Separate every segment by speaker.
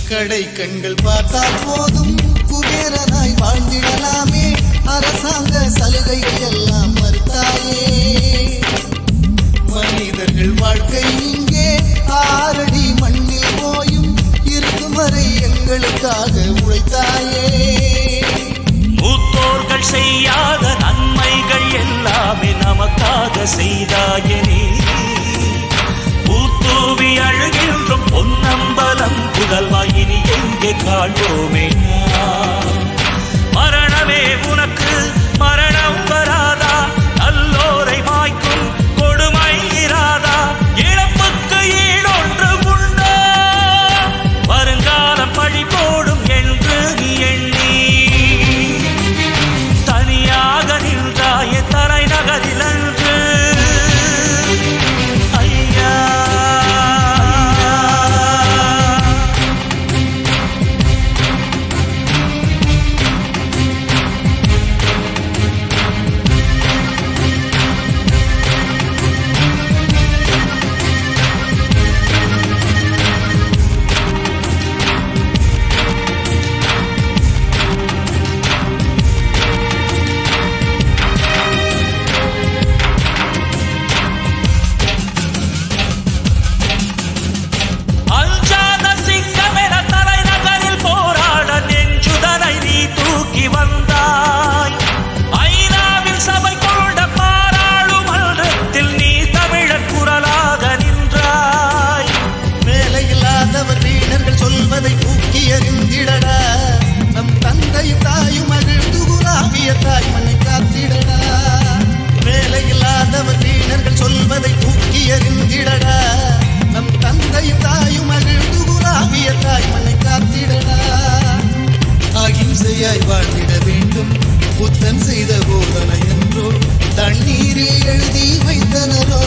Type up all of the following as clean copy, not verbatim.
Speaker 1: கடை கண்கள் பார்த்தால் போதும் குபேரனாய் வாழ்ந்திடலாமே. அரசாங்க சலுகைகள் எல்லாம் மறுத்தாயே. மனிதர்கள் வாழ்க்கை இங்கே 6 அடி மண்ணில் போயும் இருக்கும் வரை எங்களுக்காக உழைத்தாயே.
Speaker 2: மூத்தோர்கள் செய்யாத நன்மைகள் எல்லாமே நமக்காக செய்தாயே. பூத்தூவி அழுகின்றும் பொன்னம்பலம் புகழ்வாயினி எங்கே காண்போமே. மரணமே உனக்கு மரணம் வராதா? நல்லோரை மாய்க்கும் கொடுமை இராதா? இழப்புக்கு ஈடொன்று உண்டா? வருங்காலம் பழி போடும் என்று நீ எண்ணி தனியாக நின்றாய தலைநகரில் அன்று.
Speaker 1: வாழ்ந்திட வேண்டும் புத்தன் செய்த போதனை என்றோ தண்ணீரில் எழுதி வைத்தனரோ.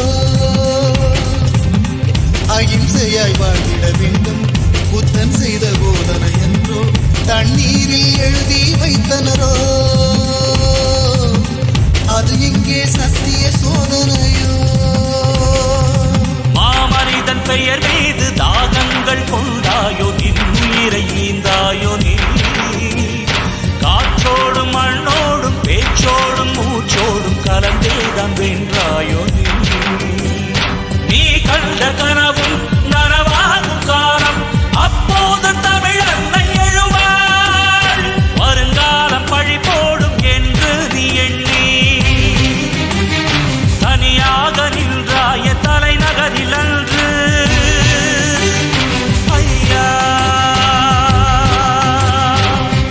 Speaker 1: அகிம்சையாய் வாழ்ந்திட வேண்டும் புத்தன் செய்த போதனை என்றோ தண்ணீரில் எழுதி வைத்தனரோ. அது இங்கே சத்திய சோதனையோ.
Speaker 2: மாமனிதன் பெயர் மீது தாகங்கள் கொண்டாயோ, நின்னுயிரை ஈந்தாயோ. நீ காற்றோடும் மண்ணோடும் பேச்சோடும் மூச்சோடும் கலந்தேதான் வென்றாயோ. நீ கண்ட கனவும் நனவாகும் காலம் அப்போது தமிழன்னை எழுவாள். வருங்காலம் பழி போடும் என்று நீ எண்ணி தனியாக நின்றாய தலைநகரில் அன்று. ஐயா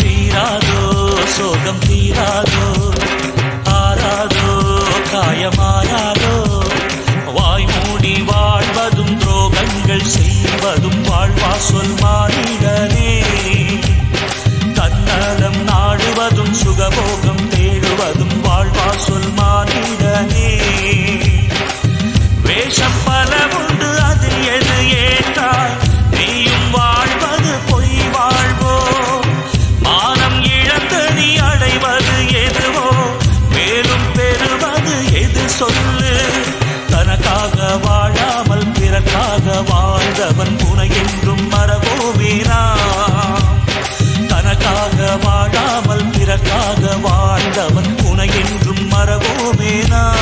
Speaker 2: தீராதோ சோகம் தீராதோ, ஆராதோ காயமாறாதோ. வாய் மூடி வாழ்வதும் துரோகங்கள் செய்வதும் வாழ்வா சொல் மானிடனே. தன்னலம் நாடுவதும் சுகபோகம் தேடுவதும் வாழ்வா சொல் மானிடனே. வேஷம் பல உண்டு அதில் எது ஏற்றாய்? நீயும் வாழ்வது பொய் வாழ்வோ? மானம் இழந்து நீ அடைவது எதுவோ? மேலும் பெறுவது எது சொல்லு? தனக்காக வாழாமல் பிறக்காக வாழ்ந்தவன் உனை என்றும் மறவோமே நாம். தனக்காக வாழாமல் பிறக்காக வாழ்ந்தவன் உனை என்றும் மறவோமே நாம்.